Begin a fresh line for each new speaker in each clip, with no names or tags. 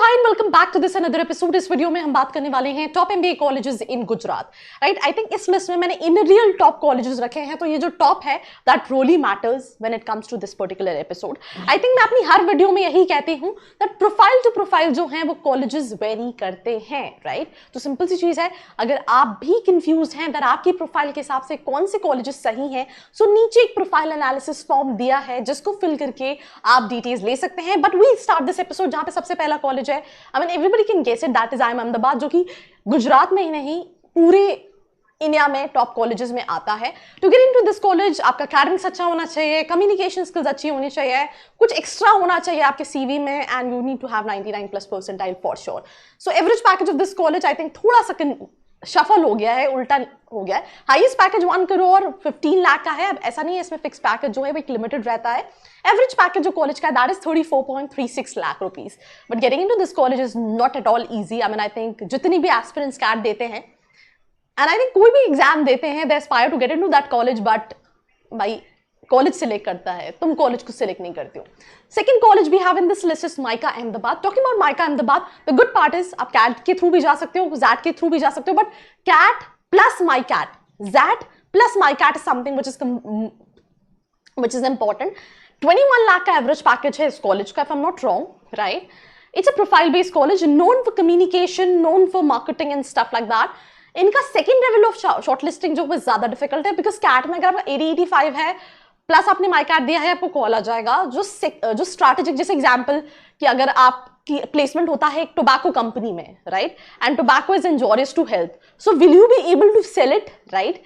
Hi and welcome back to this another episode. इस video में हम बात करने वाले हैं top MBA colleges in Gujarat. Right, I think इस लिस्ट में मैंने इन रियल टॉप कॉलेजेस रखे हैं, तो ये जो टॉप है that really matters when it comes to this particular episode. I think मैं अपनी हर वीडियो में यही कहती हूँ दैट प्रोफाइल टू प्रोफाइल जो है वो कॉलेजेस वेरी करते हैं। राइट, तो सिंपल सी चीज है, अगर आप भी कंफ्यूज हैं दैट आपकी प्रोफाइल के हिसाब से कौन से कॉलेजेस सही हैं, सो नीचे एक प्रोफाइल एनालिसिस फॉर्म दिया है जिसको फिल करके आप डिटेल्स ले सकते हैं। But we start this episode जहां पे सबसे पहला कॉलेज है, I mean everybody can guess it, that is IIM Ahmedabad, जो कि गुजरात में ही नहीं पूरे इंडिया में टॉप कॉलेजेस में आता है। To get into this college आपका एकेडमिक्स अच्छा होना चाहिए, कम्युनिकेशन स्किल्स अच्छी होनी चाहिए, कुछ एक्स्ट्रा होना चाहिए आपके सीवी में, and you need to have 99+ percentile for sure. So average package of this college I think थोड़ा सा शफल हो गया है, उल्टा हो गया है। हाईएस्ट पैकेज 1 करोड़ 15 लाख का है। अब ऐसा नहीं है इसमें फिक्स पैकेज जो है वो एक लिमिटेड रहता है। एवरेज पैकेज जो कॉलेज का है that is 34.36 lakh rupees. But getting into this college is not at all easy. I mean I think जितनी भी एस्पिरेंट्स कैट देते हैं एंड आई थिंक कोई भी एग्जाम देते हैं they aspire to get into that college, but भाई college select करता है, तुम कॉलेज को सिलेक्ट नहीं करते हो। Second college we have in this list is MICA Ahmedabad. Talking about MICA Ahmedabad, the good part is आप कैट के थ्रू भी जा सकते हो, जैट के थ्रू भी जा सकते हो, but CAT plus MICAT, XAT plus MICAT is something which is important. 21 lakh का एवरेज पैकेज है इस कॉलेज का, if I'm not wrong, right? It's a profile based college known for communication, known for marketing and stuff like that. इनका second level of shortlisting जो है ज्यादा difficult है, because cat में अगर आपका 80-85 है प्लस आपने माई कैट दिया है, आपको कॉल आ जाएगा। जो स्ट्रैटेजिक, जैसे एग्जाम्पल कि अगर आपकी प्लेसमेंट होता है एक टोबैको कंपनी में, right, and tobacco is injurious to health, so will you be able to sell it, right.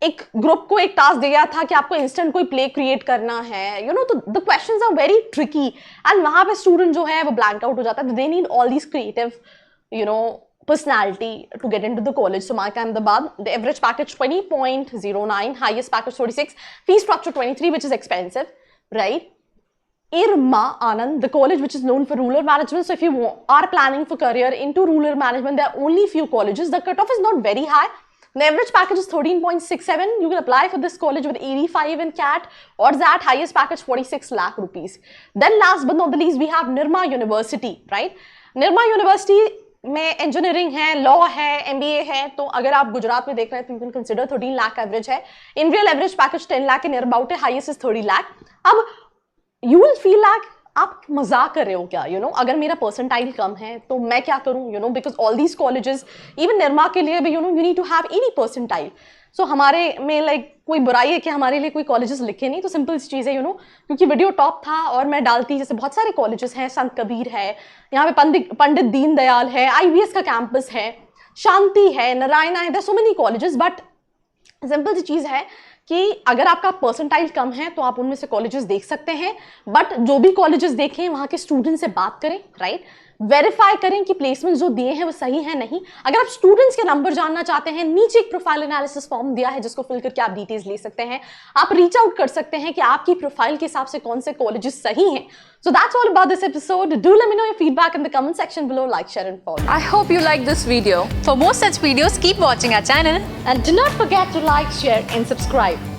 एक ग्रुप को एक टास्क दिया था कि आपको इंस्टेंट कोई प्ले क्रिएट करना है, यू नो, तो the questions are very tricky and वहां पे स्टूडेंट जो है वो ब्लैंक आउट हो जाता है। They need all these creative, you know, personality to get into the college. So Maika Ahmedabad, the average package 20.09, highest package 46, fee structure 23, which is expensive, right? Irma Anand, the college which is known for rural management. So if you are planning for career into rural management, there are only few colleges. The cutoff is not very high. The average package is 13.67. You can apply for this college with 85 in CAT or that highest package 46 lakh rupees. Then last but not the least, we have Nirma University, right? Nirma University में engineering है, law है, MBA है। तो अगर आप गुजरात में देख रहे हैं तो you can consider 13 lakh average है। In real average package 10 lakh के नियर अबाउट है, हाईएस्ट इज 30 लाख। अब यू विल फील लाइक आप मजाक कर रहे हो क्या, यू नो, अगर मेरा परसेंटाइल कम है तो मैं क्या करूं, you know, because all these colleges, even Nirma के लिए भी, you know, you need to have 80 percentile. So हमारे में लाइक कोई बुराई है कि हमारे लिए कोई कॉलेजेस लिखे नहीं, तो सिंपल सी चीज़ है, यू नो, क्योंकि वीडियो टॉप था और मैं डालती, जैसे बहुत सारे कॉलेजेस हैं, संत कबीर है, यहाँ पे पंडित दीनदयाल है, IVS का कैंपस है, शांति है, नारायणा है, there so many colleges. But simple सी चीज़ है कि अगर आपका परसेंटाइल कम है तो आप उनमें से कॉलेजेस देख सकते हैं, बट जो भी कॉलेजेस देखें वहाँ के स्टूडेंट से बात करें, राइट, वेरीफाई करें कि प्लेसमेंट जो दिए हैं वो सही है नहीं। अगर आप स्टूडेंट्स के नंबर जानना चाहते हैं, नीचे एक प्रोफाइल एनालिसिस फॉर्म दिया है जिसको फिल करके आप डिटेल्स ले सकते हैं। आप रीच आउट कर सकते हैं कि आपकी प्रोफाइल के हिसाब से कौन से कॉलेजेस सही हैं। So that's all about this episode. Do let me know your feedback in the comment section below. Like, share and follow.
I hope you like this video. For more such videos, keep watching our channel.
And do not forget to like, share and subscribe.